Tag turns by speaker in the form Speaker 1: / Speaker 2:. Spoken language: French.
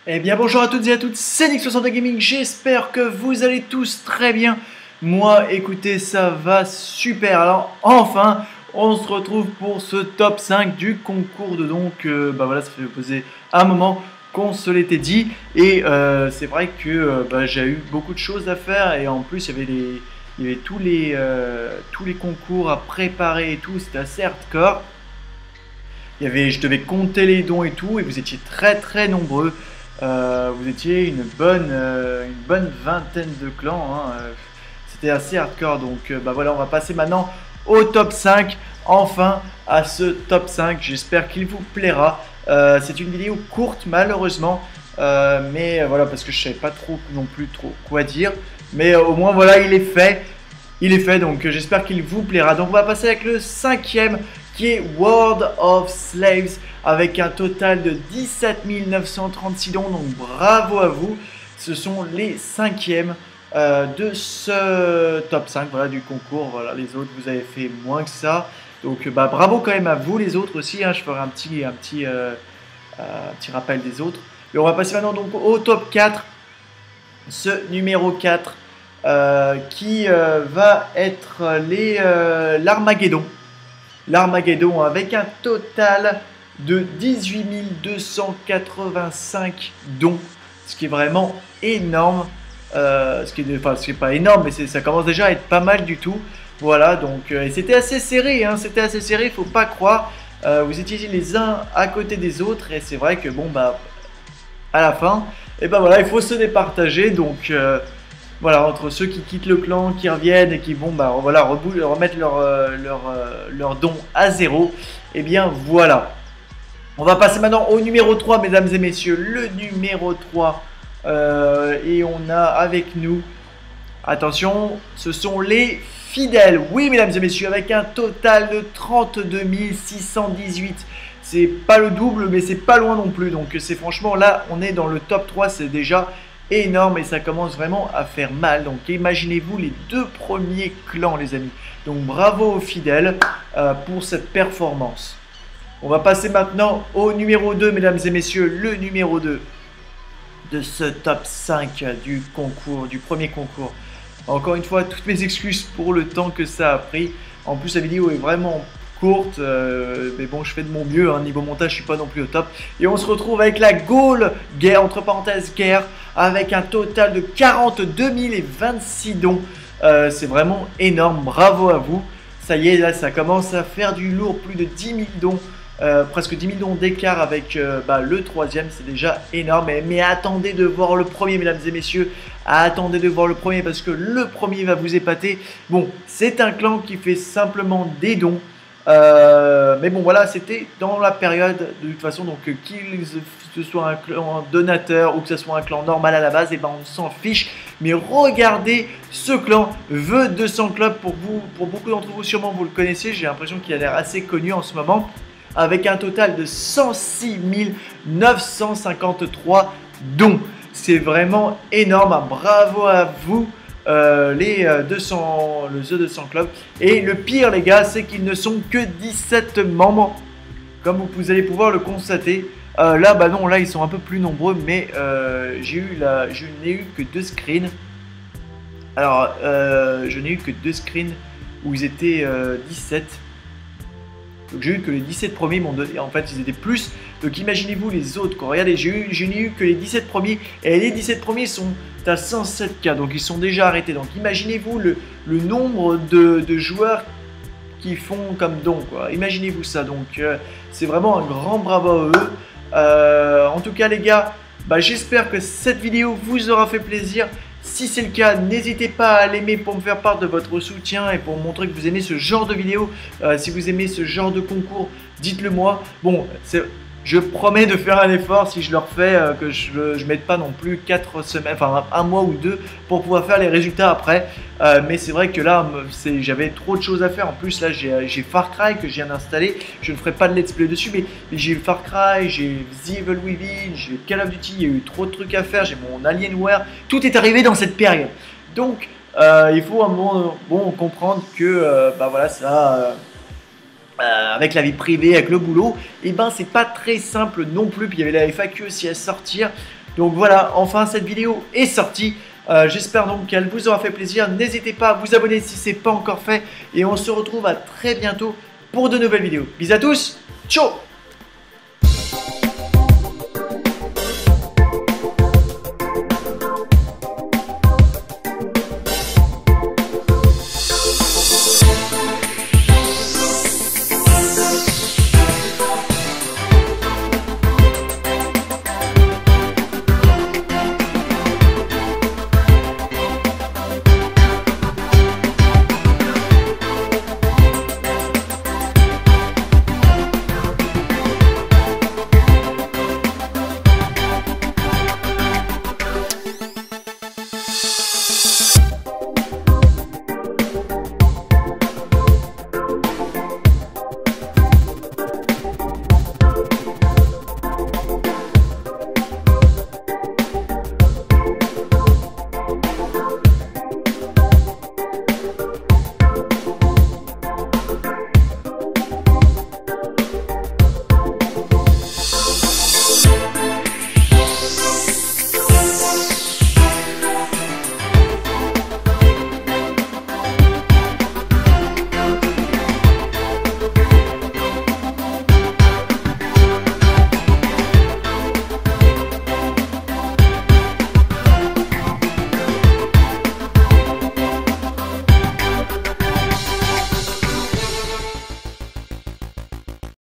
Speaker 1: Eh bien bonjour à toutes et à tous, c'est Nick62 Gaming, j'espère que vous allez tous très bien. Moi écoutez, ça va super. Alors enfin, on se retrouve pour ce top 5 du concours de donc, voilà, ça fait poser un moment qu'on se l'était dit. Et c'est vrai que j'ai eu beaucoup de choses à faire et en plus il y avait tous les concours à préparer et tout, c'était assez hardcore. Je devais compter les dons et tout, et vous étiez très nombreux. Vous étiez une bonne vingtaine de clans, hein. C'était assez hardcore. Donc voilà, on va passer maintenant au top 5. Enfin à ce top 5. J'espère qu'il vous plaira. C'est une vidéo courte malheureusement. Mais voilà, parce que je ne savais pas trop non plus trop quoi dire. Mais au moins voilà, il est fait. Il est fait, donc j'espère qu'il vous plaira. Donc on va passer avec le cinquième qui est World of Slaves avec un total de 17 936 dons. Donc bravo à vous. Ce sont les cinquièmes de ce top 5 voilà, du concours. Voilà, les autres vous avez fait moins que ça. Donc bravo quand même à vous les autres aussi, hein. Je ferai un petit rappel des autres. Et on va passer maintenant donc au top 4. Ce numéro 4 qui va être l'Armageddon. L'Armageddon avec un total de 18 285 dons, ce qui est vraiment énorme. Ce qui est pas énorme, mais ça commence déjà à être pas mal du tout. Voilà, donc et c'était assez serré, hein, c'était assez serré, faut pas croire. Vous étiez les uns à côté des autres, et c'est vrai que bon à la fin, et voilà, il faut se départager. Donc voilà, entre ceux qui quittent le clan, qui reviennent et qui vont voilà, remettre leur don à zéro. Et bien voilà. On va passer maintenant au numéro 3, mesdames et messieurs. Le numéro 3. Et on a avec nous, attention, ce sont les fidèles. Oui, mesdames et messieurs, avec un total de 32 618. C'est pas le double, mais c'est pas loin non plus. Donc c'est franchement, là, on est dans le top 3, c'est déjà énorme et ça commence vraiment à faire mal. Donc imaginez-vous les deux premiers clans, les amis. Donc bravo aux fidèles pour cette performance. On va passer maintenant au numéro 2, mesdames et messieurs. Le numéro 2 de ce top 5 du concours, du premier concours. Encore une fois, toutes mes excuses pour le temps que ça a pris. En plus, la vidéo est vraiment courte, mais bon, je fais de mon mieux, hein. Niveau montage, je suis pas non plus au top. Et on se retrouve avec la Gaule, guerre, entre parenthèses, guerre, avec un total de 42 026 dons. C'est vraiment énorme, bravo à vous. Ça y est, là, ça commence à faire du lourd, plus de 10 000 dons. Presque 10 000 dons d'écart avec le troisième, c'est déjà énorme. Mais attendez de voir le premier, mesdames et messieurs. Attendez de voir le premier parce que le premier va vous épater. Bon, c'est un clan qui fait simplement des dons. Mais bon voilà, c'était dans la période de toute façon, donc qu'il ce soit un clan donateur ou que ce soit un clan normal à la base, et on s'en fiche. Mais regardez, ce clan veut 200 clubs. Pour beaucoup d'entre vous sûrement vous le connaissez, j'ai l'impression qu'il a l'air assez connu en ce moment, avec un total de 106 953 dons. C'est vraiment énorme, bravo à vous. Le The 200 Club. Et le pire, les gars, c'est qu'ils ne sont que 17 membres, comme vous allez pouvoir le constater. Là, non, là, ils sont un peu plus nombreux, mais je n'ai eu que 2 screens. Alors, je n'ai eu que 2 screens où ils étaient 17. Donc j'ai eu que les 17 premiers m'ont donné, en fait ils étaient plus. Donc imaginez-vous les autres, quoi. Regardez, je n'ai eu que les 17 premiers. Et les 17 premiers sont à 107K, donc ils sont déjà arrêtés. Donc imaginez-vous le nombre de joueurs qui font comme don, quoi. Imaginez-vous ça, donc c'est vraiment un grand bravo à eux. En tout cas les gars, j'espère que cette vidéo vous aura fait plaisir. Si c'est le cas, n'hésitez pas à l'aimer pour me faire part de votre soutien et pour montrer que vous aimez ce genre de vidéo. Si vous aimez ce genre de concours, dites-le moi. Bon, je promets de faire un effort si je le refais, que je ne mette pas non plus 4 semaines, enfin un mois ou 2 pour pouvoir faire les résultats après. Mais c'est vrai que là, j'avais trop de choses à faire. En plus, là, j'ai Far Cry que je viens d'installer. Je ne ferai pas de let's play dessus, mais j'ai Far Cry, j'ai The Evil Within, j'ai Call of Duty. Il y a eu trop de trucs à faire. J'ai mon Alienware. Tout est arrivé dans cette période. Donc, il faut à un moment comprendre que voilà, ça. Avec la vie privée, avec le boulot, et c'est pas très simple non plus. Puis il y avait la FAQ aussi à sortir. Donc voilà, enfin cette vidéo est sortie. J'espère donc qu'elle vous aura fait plaisir. N'hésitez pas à vous abonner si ce n'est pas encore fait. Et on se retrouve à très bientôt pour de nouvelles vidéos. Bisous à tous, ciao!